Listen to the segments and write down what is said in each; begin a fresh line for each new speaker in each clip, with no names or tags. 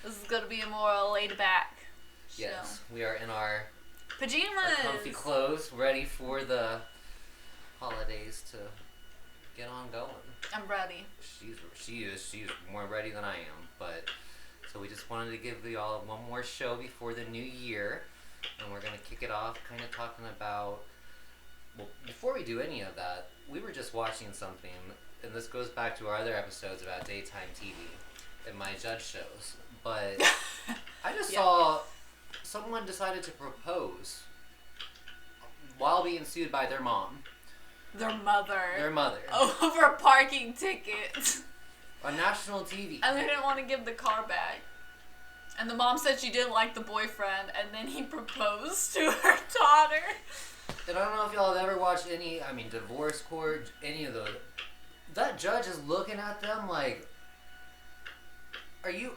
This is gonna be a more laid back show.
Yes, we are in our
pajamas,
our comfy clothes, ready for the holidays to get on going.
I'm ready.
She's more ready than I am, but so we just wanted to give y'all one more show before the new year, and we're gonna kick it off kind of talking about. Well, before we do any of that, we were just watching something, and this goes back to our other episodes about daytime TV and my judge shows. But I just saw someone decided to propose while being sued by their mom.
Their mother. Over a parking ticket.
On national TV.
And they didn't want to give the car back. And the mom said she didn't like the boyfriend, and then he proposed to her daughter.
And I don't know if y'all have ever watched divorce court, any of those. That judge is looking at them like, are you...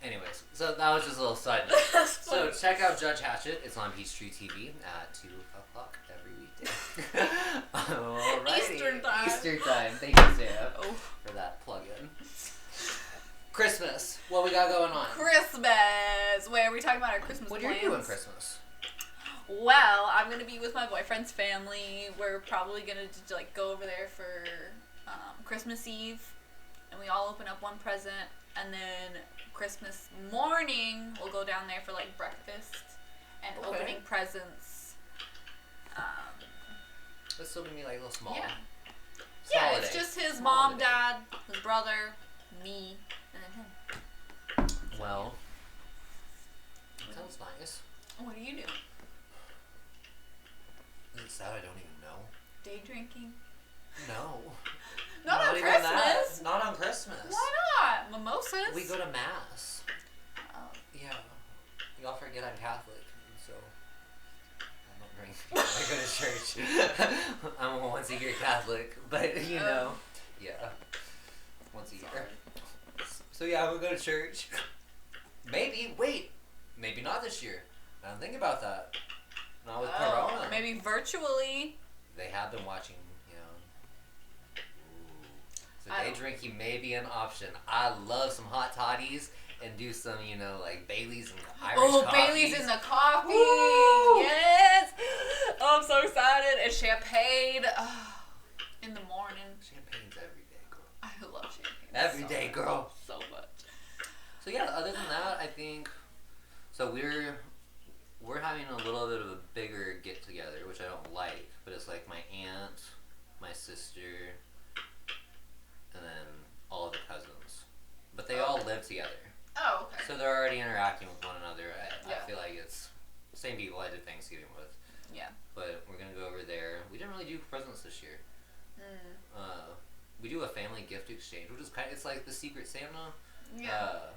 Anyways, so that was just a little side note. So check out Judge Hatchet. It's on Peachtree TV at 2 o'clock every weekday. Alrighty. Eastern time. Thank you, Sarah, for that plug-in. Christmas. What we got going on?
Christmas. Wait, are we talking about our Christmas plans?
What are you doing Christmas?
Well, I'm going to be with my boyfriend's family. We're probably going to go over there for Christmas Eve. And we all open up one present. And then Christmas morning, we'll go down there for breakfast and opening presents.
This will be a little small.
Yeah.
Holiday.
It's just his mom, dad, his brother, me, and then him.
Well, that sounds nice.
What are you doing?
Is it sad I don't even know?
Day drinking?
No.
Not on
even
Christmas.
That. Not on Christmas.
Why not? Mimosas.
We go to mass.
Oh.
Yeah. Y'all forget I'm Catholic, so I don't drink. I go to church. I'm a once-a-year Catholic, but yeah, once a year. So yeah, we'll go to church. Maybe not this year. I don't think about that. Not with Corona.
Maybe virtually.
They have been watching. So day drinking may be an option. I love some hot toddies and do some, Baileys and Irish coffees.
Baileys in the coffee.
Woo!
Yes. Oh, I'm so excited. And champagne. Oh, in the morning.
Champagne's every day, girl.
I love champagne.
Every day, girl.
So much.
So yeah, other than that, I think, so we're having a little bit of a bigger get together, which I don't like, but it's my aunt, my sister, and then all of the cousins. But they all live together.
Oh, okay.
So they're already interacting with one another. I feel like it's the same people I did Thanksgiving with.
Yeah.
But we're going to go over there. We didn't really do presents this year. We do a family gift exchange, which is it's like the Secret Santa.
Yeah.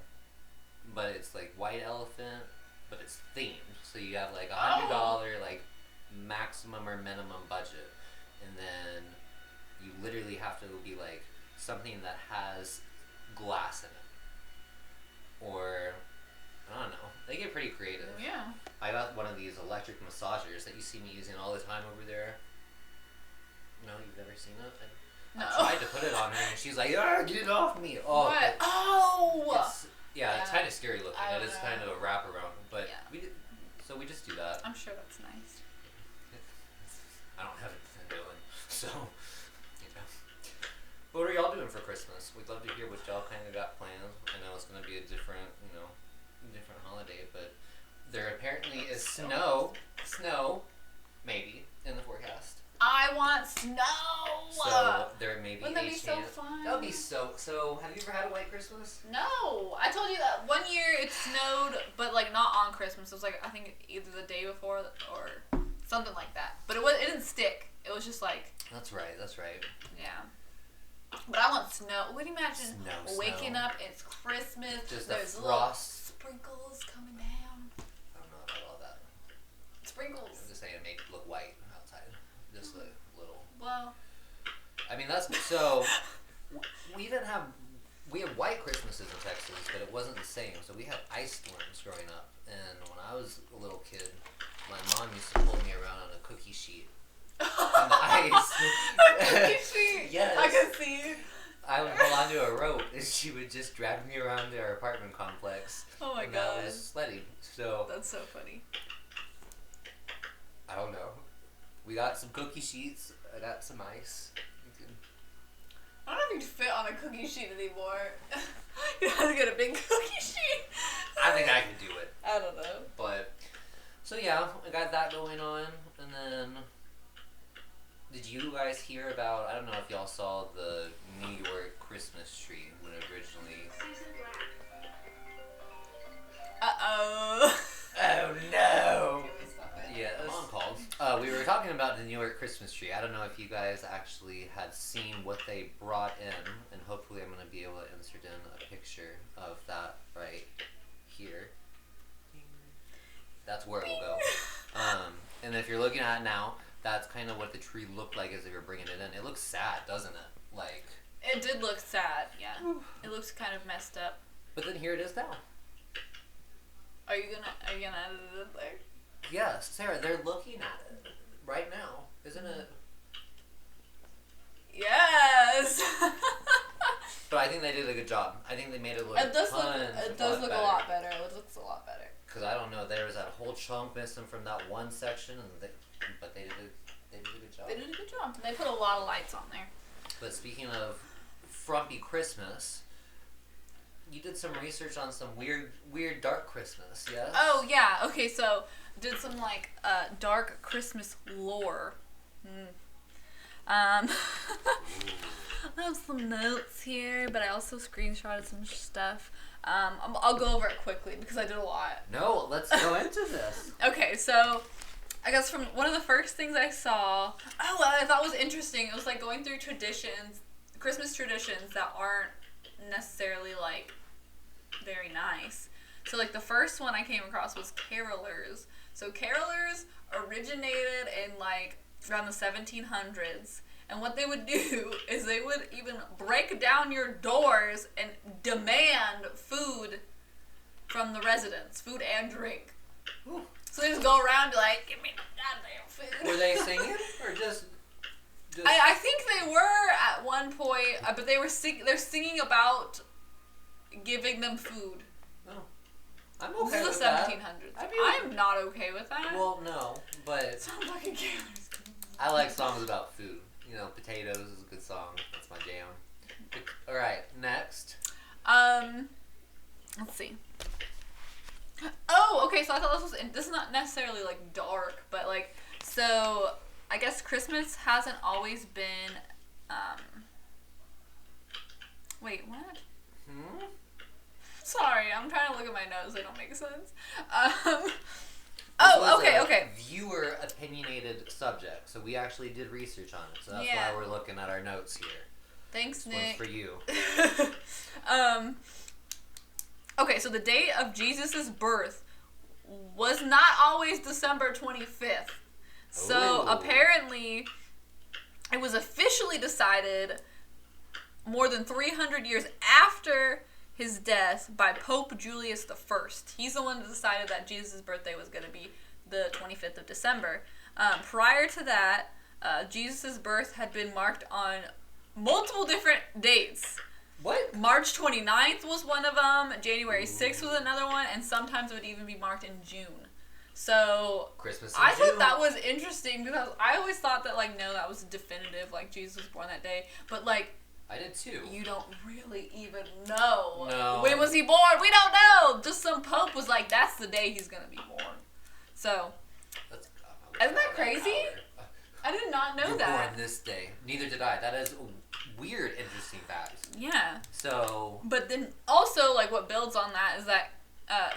But it's white elephant, but it's themed. So you have $100 maximum or minimum budget. And then you literally have to be something that has glass in it. Or, I don't know. They get pretty creative.
Yeah.
I got one of these electric massagers that you see me using all the time over there. No, you've never seen it?
No.
I tried to put it on her and she's like, get it off me. Oh,
what?
It's kind of scary looking. It is kind of a wraparound. But we just do that.
I'm sure that's nice.
I don't have anything doing. So, What are y'all doing for Christmas? We'd love to hear what y'all kind of got planned. I know it's going to be a different holiday, but there apparently is snow, maybe, in the forecast.
I want snow!
So there may be
Wouldn't that be so fun?
That would be so, have you ever had a white Christmas?
No! I told you that one year it snowed, but not on Christmas. It was I think either the day before or something like that. But it didn't stick. It was just
That's right.
yeah. But I want snow. Would you imagine waking up, it's Christmas,
just
there's
a
little
frost.
sprinkles coming down.
I don't know about all that.
Sprinkles.
I'm just saying make it look white outside. Just a little.
Well.
I mean, that's, so, we had white Christmases in Texas, but it wasn't the same. So we had ice storms growing up. And when I was a little kid, my mom used to pull me around on a cookie sheet. On the ice.
A cookie sheet?
Yes.
I can see.
I would hold onto a rope, and she would just drag me around our apartment complex.
Oh my
god.
god.
That was sledding. So
That's so funny.
I don't know. We got some cookie sheets. I got some ice.
I don't know if you'd fit on a cookie sheet anymore. You have to get a big cookie sheet.
I think I could do it.
I don't know.
But, so yeah, I got that going on. And then, did you guys hear about, I don't know if y'all saw the New York Christmas tree when it originally...
Uh-oh.
Oh no!
Stop it.
Yeah, I'm on call. We were talking about the New York Christmas tree. I don't know if you guys actually had seen what they brought in, and hopefully I'm going to be able to insert in a picture of that right here. That's where it will go. And if you're looking at it now, that's kind of what the tree looked like as they were bringing it in. It looks sad, doesn't it? Like.
It did look sad, yeah. It looks kind of messed up.
But then here it is now.
Are you gonna edit it there?
Yes, Sarah, they're looking at it right now, isn't it?
Yes.
But I think they did a good job. I think they made it look.
It does look a lot better. It looks a lot better.
Because I don't know, there was that whole chunk missing from that one section, but they did a good job.
They did a good job. They put a lot of lights on there.
But speaking of frumpy Christmas, you did some research on some weird dark Christmas, yes?
Oh yeah. Okay, so did some dark Christmas lore. I have some notes here, but I also screenshotted some stuff. I'll go over it quickly because I did a lot.
No, let's go into this.
Okay, so I guess from one of the first things I saw, I thought was interesting. It was like going through traditions, Christmas traditions that aren't necessarily like very nice. So like the first one I came across was carolers. So carolers originated in like around the 1700s. And what they would do is they would even break down your doors and demand food from the residents, food and drink.
Ooh.
So they just go around like, give me the goddamn food.
Were they singing or just...
I think they were at one point, but they're singing about giving them food.
Oh. I'm okay
this
with
is the
that.
1700s.
I mean,
I'm not okay with that.
Well, no, but
Sounds like a carolers.
I like songs about food. You know, Potatoes is a good song. That's my jam. Alright, next.
Let's see. Oh, okay, so I thought this is not necessarily, like, dark, but, like, so, I guess Christmas hasn't always been, wait, what? Sorry, I'm trying to look at my notes, they don't make sense. Okay.
Viewer opinionated subject, so we actually did research on it. So that's why we're looking at our notes here.
Thanks,
this
Nick.
One's for you.
Okay, so the date of Jesus' birth was not always December 25th. So apparently, it was officially decided more than 300 years after his death by Pope Julius I. He's the one that decided that Jesus' birthday was going to be the 25th of December. Prior to that, Jesus' birth had been marked on multiple different dates.
What?
March 29th was one of them, January 6th was another one, and sometimes it would even be marked in June. So,
Christmas
I thought that was interesting because I always thought that, like, no, that was definitive, like, Jesus was born that day. But, like,
I did too.
You don't really even know.
No.
When was he born? We don't know. Just some pope was like, that's the day he's going to be born. So, isn't that crazy? I did not know
You're
that.
born this day. Neither did I. That is a weird, interesting fact.
Yeah.
So.
But then also, like, what builds on that is that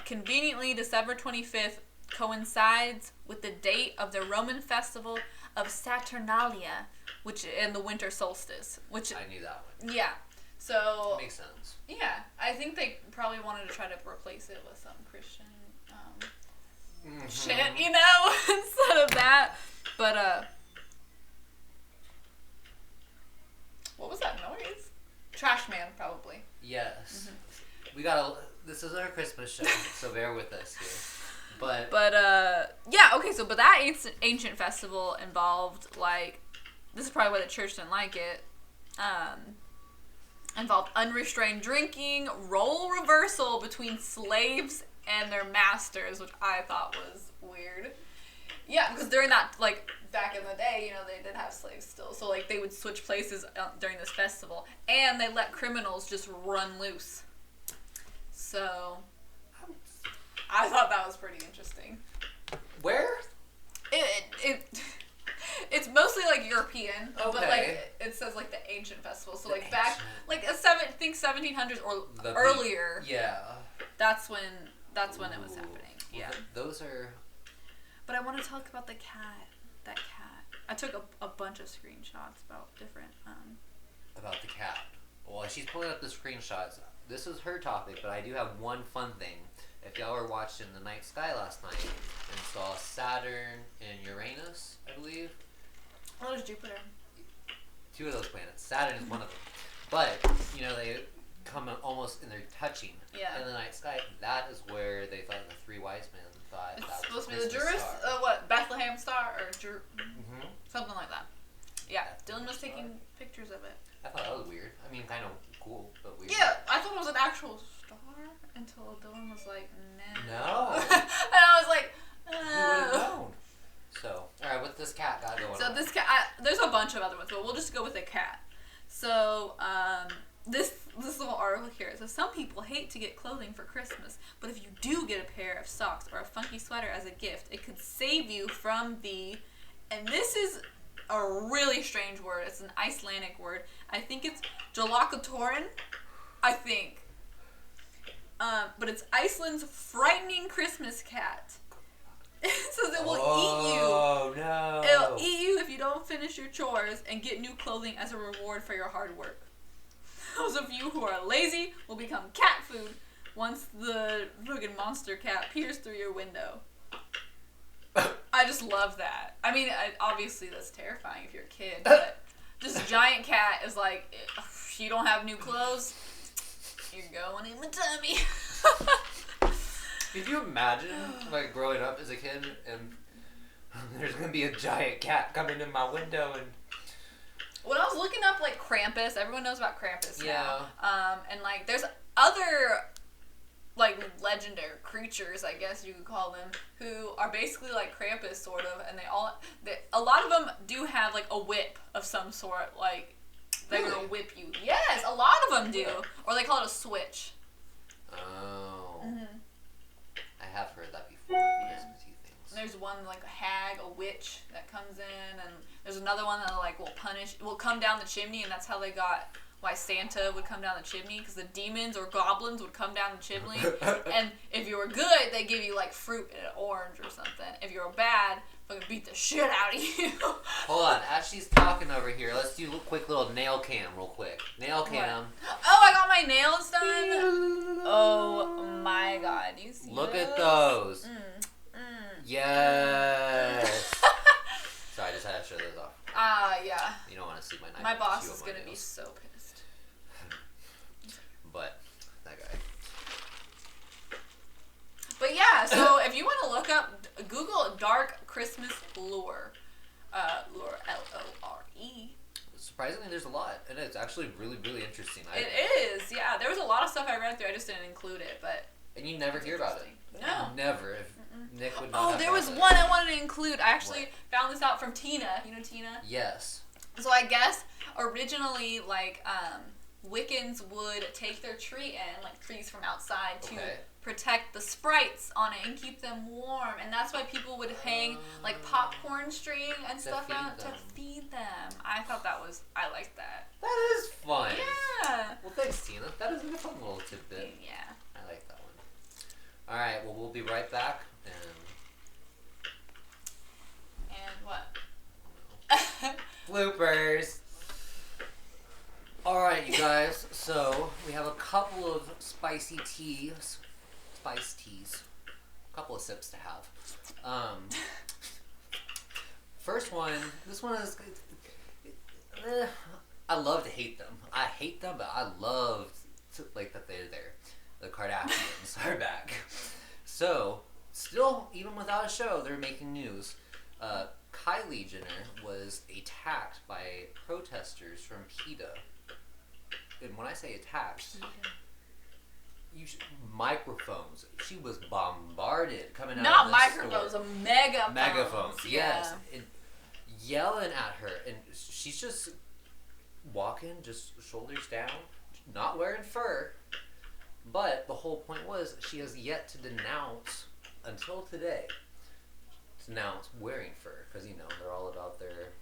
conveniently December 25th coincides with the date of the Roman festival of Saturnalia, which in the winter solstice. Which
I knew that one.
Yeah. So.
Makes sense.
Yeah, I think they probably wanted to try to replace it with some Christian shit, you know, instead of that. But what was that noise? Trash man, probably.
Yes. We this is our Christmas show, so bear with us here. But
yeah, okay, so but that ancient festival involved, like, this is probably why the church didn't like it. involved unrestrained drinking, role reversal between slaves and their masters, which I thought was weird. Yeah, because during that, like, back in the day, you know, they did have slaves still. So, like, they would switch places during this festival. And they let criminals just run loose. So, I thought that was pretty interesting.
Where?
It's mostly, like, European.
Okay.
But, like, it says, like, the ancient festival. So, like, back, like, I think 1700s or earlier.
Yeah.
That's when it was happening.
Well,
Yeah.
Those are...
But I want to talk about the cat. That cat. I took a bunch of screenshots about different.
About the cat. Well, she's pulling up the screenshots. This is her topic, but I do have one fun thing. If y'all were watching the night sky last night and saw Saturn and Uranus, I believe.
Oh, there's Jupiter.
2 of those planets. Saturn is one of them. But, you know, they come almost and they're touching.
Yeah.
In the night sky. That is where they thought the 3 wise men thought
It's
that was
supposed to be the
Christmas star.
Bethlehem star or
Mm-hmm.
something like that. Yeah,
Bethlehem
Dylan was
star?
taking pictures of it.
I thought that was weird. I mean, kind of cool, but weird.
Yeah, I thought it was an actual star until Dylan was like, nah.
No.
And I was like,
Who would have known? So, alright, what's this cat got going on?
So this cat, there's a bunch of other ones, but we'll just go with the cat. So, this little article here, it says, some people hate to get clothing for Christmas, but if you do get a pair of socks or a funky sweater as a gift, it could save you from the, and this is a really strange word, it's an Icelandic word, I think it's Jolakatorin, I think. But it's Iceland's frightening Christmas cat. It says it will eat you.
Oh, no.
It'll eat you if you don't finish your chores and get new clothing as a reward for your hard work. Those of you who are lazy will become cat food once the friggin' monster cat peers through your window. I just love that. I mean, obviously that's terrifying if you're a kid, but this giant cat is like, if you don't have new clothes, you're going in the tummy.
Could you imagine, like, growing up as a kid and there's gonna be a giant cat coming in my window and...
When I was looking up, like, Krampus, everyone knows about Krampus
Yeah.
now. And, like, there's other, like, legendary creatures, I guess you could call them, who are basically like Krampus, sort of, and a lot of them do have, like, a whip of some sort, like, they're
Really?
gonna whip you. Yes, a lot of them do. Or they call it a switch.
Oh.
Mm-hmm.
I have heard that before, Christmassy things.
There's one, like, a hag, a witch that comes in, and there's another one that, like, will come down the chimney, and that's how they got why Santa would come down the chimney, because the demons or goblins would come down the chimney, and if you were good, they give you, like, fruit and an orange or something. If you were bad, fucking beat the shit out of you.
Hold on, as she's talking over here, let's do a quick little nail cam real quick. Nail cam.
Oh, I got my nails done. Oh my god, you see
Look
those?
at those.
Mm.
Yes. Sorry, I just had to show those off.
Yeah.
You don't want to see my knife.
My boss
chew
is
on my
gonna be
nails.
so pissed.
But, that guy.
But yeah, so if you want to look up, Google Dark Christmas Lore. Lore, Lore.
Surprisingly, there's a lot, and it's actually really, really interesting.
It is, yeah. There was a lot of stuff I read through, I just didn't include it, but...
And you never hear about it.
No.
Never. If Nick would not
Oh,
have
there was
brought
one
it.
I wanted to include. I actually found this out from Tina. You know Tina?
Yes.
So I guess originally, like, Wiccans would take their tree in, like trees from outside, to protect the sprites on it and keep them warm. And that's why people would hang, like, popcorn string and stuff out to feed them. I thought I liked that.
That is fun.
Yeah.
Well, thanks, Tina. That is a fun little tidbit.
Yeah.
I like that one. Alright, well, we'll be right back.
And what?
Bloopers. Alright, you guys. So, we have a couple of spicy teas. Spice teas. A couple of sips to have. First one. This one is... I love to hate them. I hate them, but I love like that they're there. The Kardashians are back. So, still, even without a show, they're making news. Kylie Jenner was attacked by protesters from PETA. and when I say attached, microphones. She was bombarded coming out
Not
of the
microphones,
store.
megaphones.
Yes. And yelling at her, and she's just walking, just shoulders down, not wearing fur. But the whole point was she has yet to denounce, until today, wearing fur, because they're all about their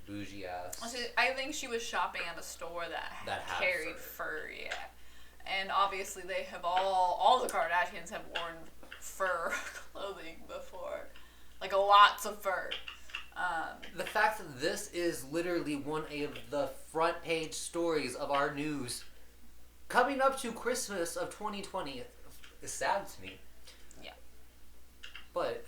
bougie ass.
I think she was shopping at a store that carried fur. Yeah. And obviously they have all the Kardashians have worn fur clothing before. Like lots of fur.
The fact that this is literally one of the front page stories of our news coming up to Christmas of 2020 is sad to me.
Yeah.
But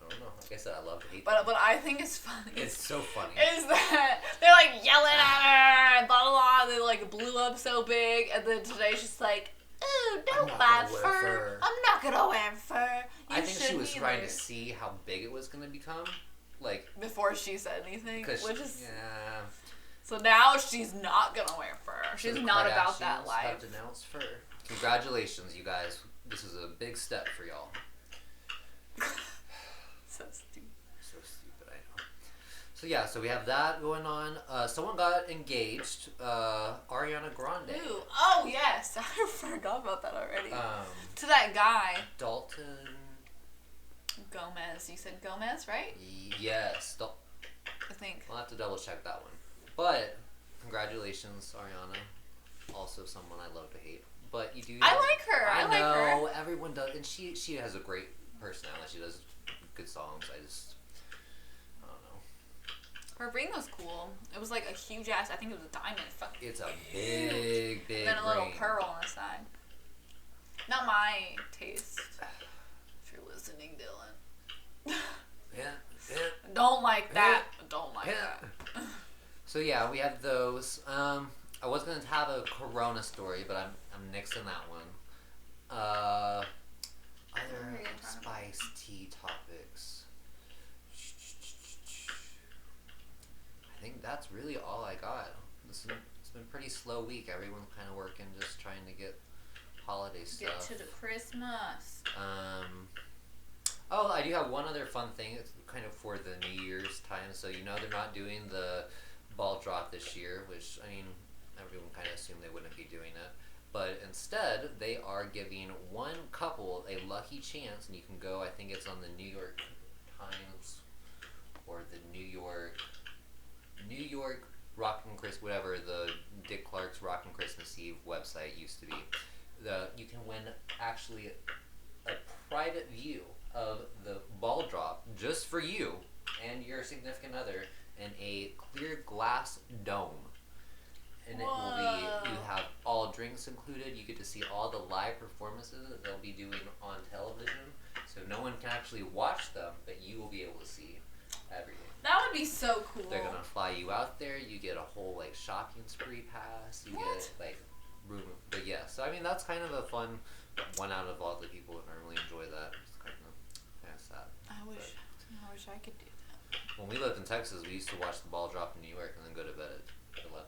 I don't know. Like I said, I love to hate
But I think it's funny.
It's so funny.
Is that they're like yelling at her and blah blah blah. They like blew up so big, and then today she's like, "Ooh, don't buy fur. I'm not gonna wear fur."
I think she was trying to see how big it was gonna become, like
before she said anything, which is
yeah.
So now she's not gonna wear fur. She's not about that life.
Have denounced fur. Congratulations, you guys. This is a big step for y'all.
So stupid.
So stupid, I know. So yeah, so we have that going on. Someone got engaged. Ariana Grande.
Ooh. Oh yes, I forgot about that already. To that guy.
Dalton.
Gomez. You said Gomez, right?
Yes.
I think.
I'll have to double check that one. But congratulations, Ariana. Also someone I love to hate. But you do.
I like her. I like her.
know everyone does, and she has a great personality. She does good songs. I don't know.
Her ring was cool. It was like a huge ass. I think it was a diamond.
It's a big
and then a little pearl on the side. Not my taste. If you're listening, Dylan.
Yeah.
Don't like that. Don't like that.
So yeah, we have those. I was gonna have a Corona story, but I'm nixing that one. Other spice tea topics. I think that's really all I got. It's been a pretty slow week. Everyone's kind of working, just trying to get holiday stuff.
Get to the Christmas.
Oh, I do have one other fun thing. It's kind of for the New Year's time. So they're not doing the ball drop this year, which everyone kind of assumed they wouldn't be doing it. But instead, they are giving one couple a lucky chance, and you can go. I think it's on the New York Times or the New York Rockin' Christmas, whatever the Dick Clark's Rockin' Christmas Eve website used to be. You can win actually a private view of the ball drop just for you and your significant other in a clear glass dome. And it will be, you have all drinks included. You get to see all the live performances that they'll be doing on television. So no one can actually watch them, but you will be able to see everything.
That would be so cool.
They're going to fly you out there. You get a whole, shopping spree pass. You get, room. But yeah, so that's kind of a fun one out of all the people who normally enjoy that. It's kind of sad.
I wish I could do that.
When we lived in Texas, we used to watch the ball drop in New York and then go to bed at 11.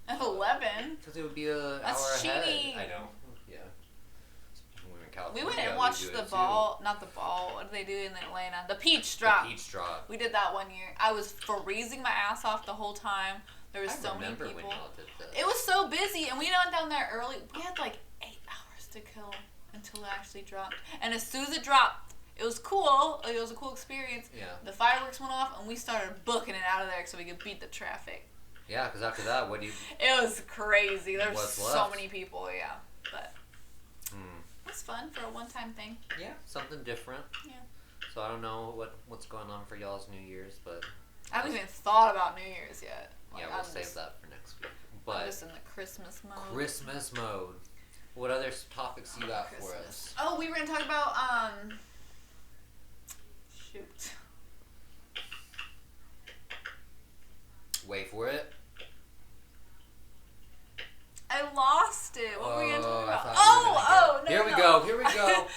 At 11?
Because it would be an hour ahead. I know. Yeah. When we were in California,
we went and watched the ball. Not the ball. What did they do in Atlanta? The peach drop.
The peach drop.
We did that one year. I was freezing my ass off the whole time. There was so many people.
When y'all did this.
It was so busy, and we went down there early. We had 8 hours to kill until it actually dropped. And as soon as it dropped, it was cool. It was a cool experience.
Yeah.
The fireworks went off, and we started booking it out of there so we could beat the traffic.
Yeah, because after that, what do you...
It was crazy. There were so many people, yeah. But it was fun for a one-time thing.
Yeah, something different.
Yeah.
So I don't know what's going on for y'all's New Year's, but...
I haven't even thought about New Year's yet.
Yeah, we'll save that for next week. But
I'm just in the Christmas mode.
Christmas mode. What other topics you got for us?
Oh, we were going to talk about, shoot.
Wait for it.
I lost it. What were we going to talk about? No.
Here we go.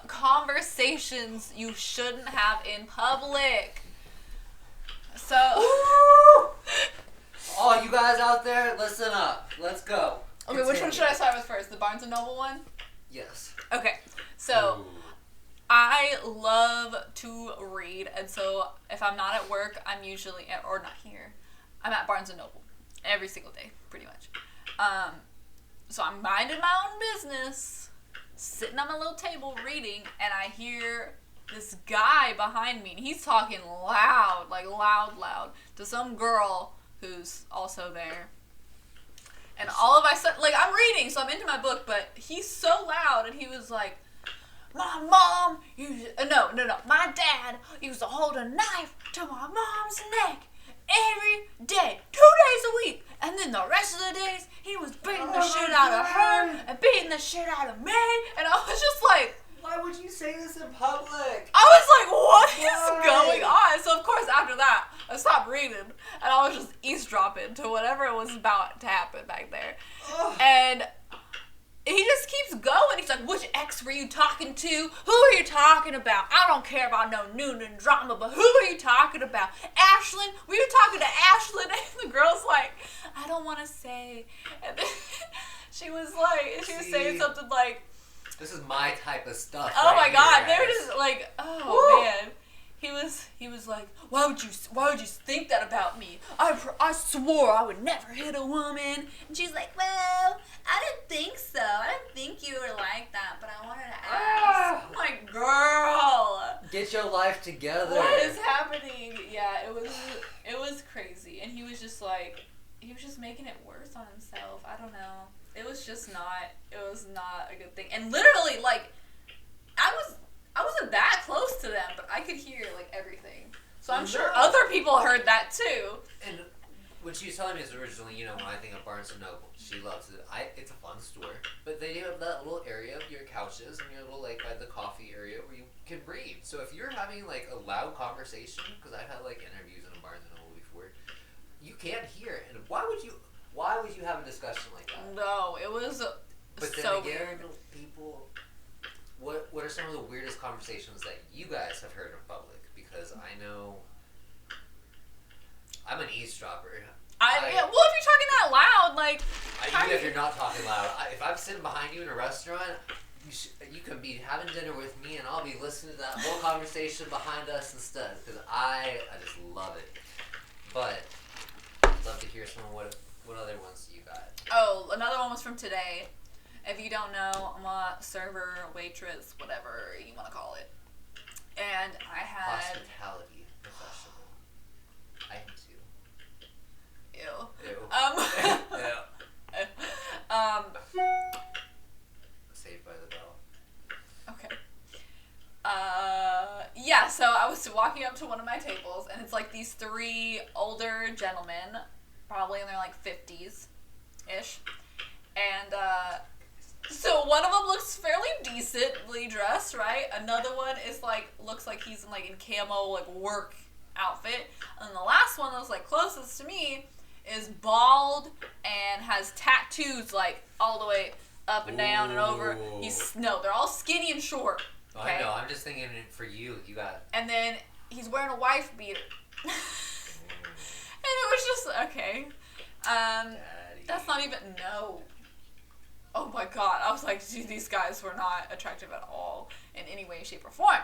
Conversations you shouldn't have in public. So.
All you guys out there, listen up. Let's go.
Okay, which one should I start with first? The Barnes & Noble one?
Yes.
Okay, so I love to read, and so if I'm not at work, I'm usually, or not here, I'm at Barnes & Noble every single day, pretty much. So I'm minding my own business, sitting on my little table reading, and I hear this guy behind me, and he's talking loud, like loud, to some girl who's also there. And all of a sudden, like, I'm reading, so I'm into my book, but he's so loud, and he was like, my mom my dad used to hold a knife to my mom's neck every day, 2 days a week, and then the rest of the days, he was beating the shit out of her, and beating the shit out of me, and I was just like,
why would you say this in public?
I was like, what is going on? So, of course, after that, I stopped reading, and I was just eavesdropping to whatever it was about to happen back there. And he just keeps going. He's like, which ex were you talking to? Who are you talking about? I don't care about no Noonan drama, but who are you talking about? Ashlyn? Were you talking to Ashlyn? And the girl's like, I don't want to say. And then she was saying something like,
this is my type of stuff.
Oh my God,
here,
they were just like, oh man. He was like, why would you think that about me? I swore I would never hit a woman. And she's like, well, I didn't think so. I didn't think you were like that, but I wanted to ask. I'm like, girl,
get your life together.
What is happening? Yeah, it was crazy, and he was just making it worse on himself. I don't know. It was not a good thing. And literally, like, I wasn't that close to them, but I could hear, like, everything. So I'm sure other people heard that, too.
And when she was telling me this originally, when I think of Barnes & Noble, she loves it. It's a fun store. But they do have that little area of your couches and your little, like, by the coffee area where you can read. So if you're having, like, a loud conversation, because I've had, like, interviews in a Barnes & Noble before, you can't hear it. And why would you have a discussion like that?
No, it was
but
so
then again,
weird.
people... What are some of the weirdest conversations that you guys have heard in public? Because I know I'm an eavesdropper.
Well, if you're talking that loud, like...
Even if you're not talking loud, if I'm sitting behind you in a restaurant, you can be having dinner with me, and I'll be listening to that whole conversation behind us instead, because I just love it. But I'd love to hear some of what other ones you got.
Oh, another one was from today. If you don't know, I'm a server, waitress, whatever you want to call it. And I had...
Hospitality professional. I am too.
Ew.
Saved by the Bell.
Okay. Yeah, so I was walking up to one of my tables, and it's like these 3 older gentlemen, probably in their, like, 50s-ish. And, so one of them looks fairly decently dressed, right? Another one is looks like he's in camo, like, work outfit. And then the last one that was, like, closest to me is bald and has tattoos, like, all the way up and down and over. They're all skinny and short. Okay?
I know, I'm just thinking for you got...
And then he's wearing a wife beater. And it was just, okay. That's not even, no. Oh my God, I was like, dude, these guys were not attractive at all in any way, shape, or form.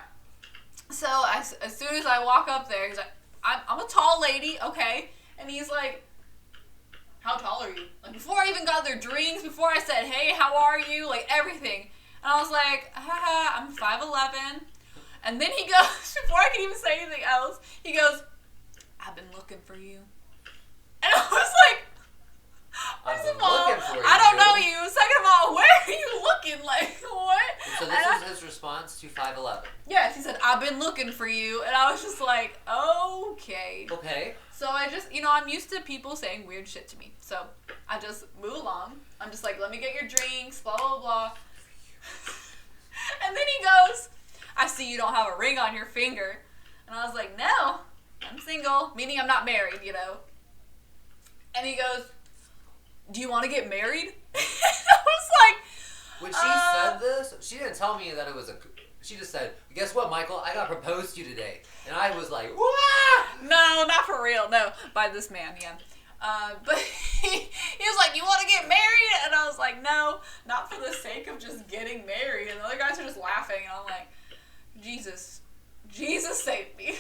So as soon as I walk up there, he's like, I'm a tall lady, okay? And he's like, how tall are you? Like, before I even got their drinks, before I said, hey, how are you? Like, everything. And I was like, haha, I'm 5'11". And then he goes, before I can even say anything else, he goes, I've been looking for you. And I was like, first of all, I don't know you. Second of all, where are you looking? Like, what?
So this is his response to 5'11".
Yes, he said, I've been looking for you. And I was just like, okay.
Okay.
So I just, I'm used to people saying weird shit to me. So I just move along. I'm just like, let me get your drinks, blah, blah, blah. And then he goes, I see you don't have a ring on your finger. And I was like, no, I'm single, meaning I'm not married, And he goes, do you want to get married? I was like...
When she said this, she didn't tell me that it was she just said, guess what, Michael? I got proposed to today. And I was like, what?
No, not for real. No, by this man, yeah. But he was like, you want to get married? And I was like, no, not for the sake of just getting married. And the other guys are just laughing. And I'm like, Jesus save me.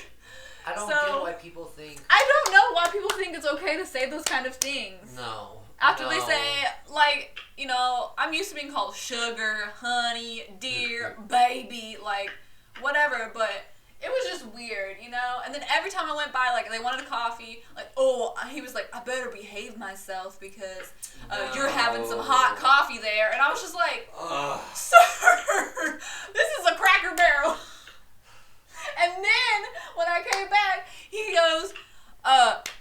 I don't get why people think...
I don't know why people think it's okay to say those kind of things.
No.
After they say, like, you know, I'm used to being called sugar, honey, dear, baby, like, whatever, but it was just weird, you know? And then every time I went by, like, they wanted a coffee, like, he was like, I better behave myself because you're having some hot coffee there. And I was just like, sir, this is a Cracker Barrel. And then, when I came back, he goes,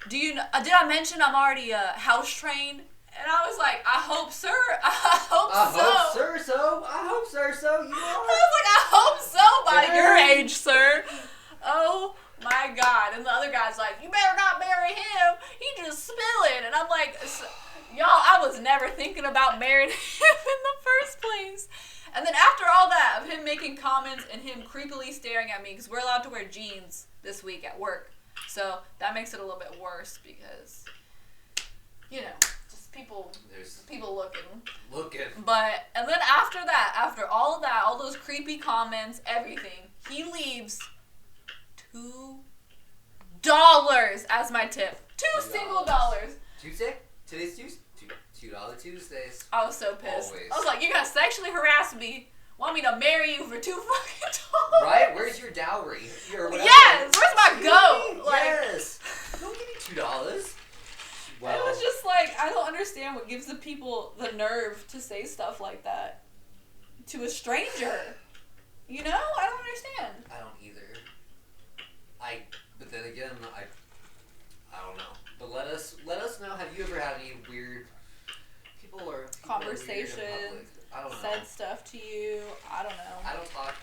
did I mention I'm already house trained? And I was like, I hope, sir. I hope so.
I hope, sir, so. You
I was like, I hope so by your age, sir. Oh, my God. And the other guy's like, you better not marry him. He just spilling. And I'm like, y'all, I was never thinking about marrying him in the first place. And then after all that, of him making comments and him creepily staring at me, because we're allowed to wear jeans this week at work. So that makes it a little bit worse because, you know, just people looking. But, and then after that, after all of that, all those creepy comments, everything, he leaves $2 as my tip. Single dollars.
Tuesday? Today's Tuesday? $2 Tuesdays.
I was so pissed.
Always.
I was like, you're gonna sexually harass me, want me to marry you for $2
Right? Where's your dowry?
Yes! Where's my goat? Like,
yes! Don't give me $2. Well,
it was just like, I don't understand what gives the people the nerve to say stuff like that to a stranger. You know? I don't understand.
I don't either. But then again, I don't know. But let us know, have you ever had any weird
conversations,
I don't know.
said stuff to you? I don't know.
I don't talk.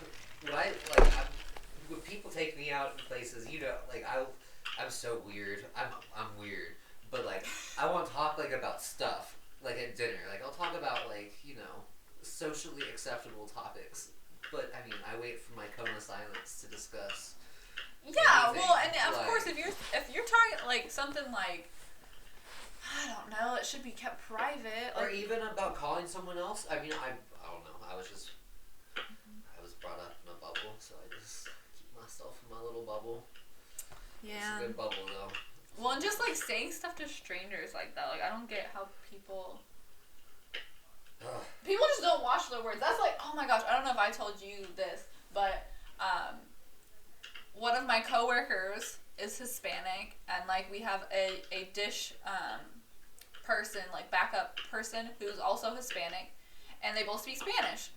When people take me out in places, you know, like I'm so weird. I'm weird, but like I won't talk like about stuff like at dinner. Like I'll talk about like, you know, socially acceptable topics. But I mean, I wait for my cone of silence to discuss.
Yeah,
anything.
well, and of course, if you're talking like something like, I don't know, it should be kept private.
Or
Like,
even about calling someone else. I mean, I don't know. I was brought up in a bubble, so I just keep myself in my little bubble.
yeah.
It's a good bubble, though.
Well, and just like saying stuff to strangers like that. Like, I don't get how people just don't watch their words. That's like, oh my gosh, I don't know if I told you this, but one of my coworkers is Hispanic, and like we have a dish person, like backup person, who's also Hispanic, and they both speak Spanish.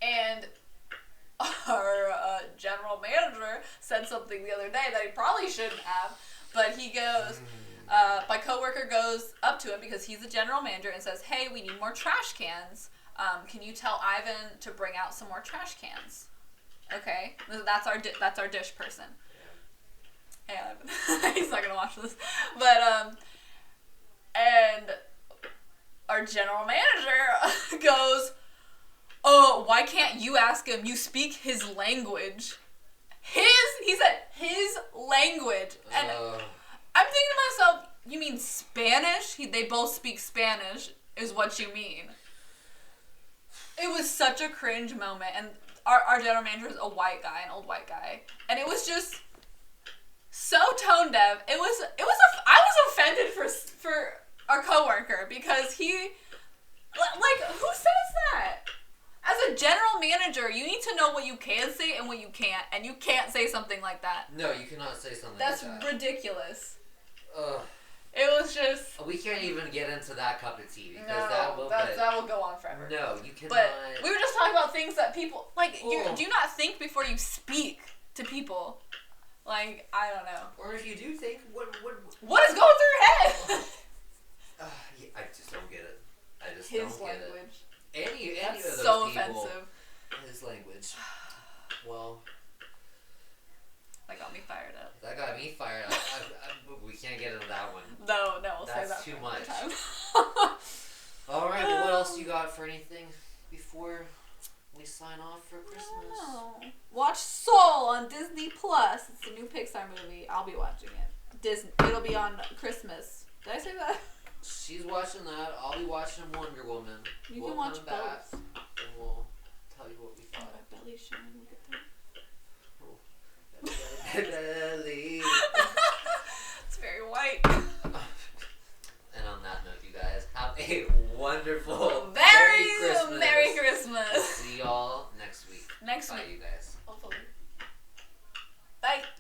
And our general manager said something the other day that he probably shouldn't have, but he goes, my coworker goes up to him because he's the general manager and says, hey, we need more trash cans. Can you tell Ivan to bring out some more trash cans? Okay, that's our dish person. Hey, Ivan. He's not gonna watch this, but and our general manager goes, oh, why can't you ask him? You speak his language. He said his language, and I'm thinking to myself, you mean Spanish? They both speak Spanish, is what you mean. It was such a cringe moment, and our general manager is a white guy, an old white guy, and it was just so tone deaf. I was offended for our coworker because he, like, who says that? As a general manager, you need to know what you can say and what you can't, and you can't say something like that.
No, you cannot say something
like that. That's ridiculous. It was just...
We can't even get into that cup of tea, because
that will go on forever.
No, you cannot...
But we were just talking about things that people... Like, do you not think before you speak to people? Like, I don't know.
Or if you do think, what
is going through your head?
Yeah, I just don't get it. I just
His
don't get
language.
it. Any of those
so
people,
offensive.
His language. Well...
That got me fired up.
That got me fired up. We can't get into that one.
No, we'll say that.
That's too much.
Time.
Alright, well, what else you got for anything before we sign off for Christmas?
No. Watch Soul on Disney Plus. It's a new Pixar movie. I'll be watching it. It'll be on Christmas Did I say that?
She's watching that. I'll be watching Wonder Woman.
You can watch
come back
both.
and we'll tell you what we
Oh,
thought.
my belly's showing. Look at that.
Belly.
It's very white.
And on that note, you guys, have a wonderful
Merry
Christmas.
Merry Christmas.
See y'all next week.
Next
Bye,
week.
you guys.
Hopefully.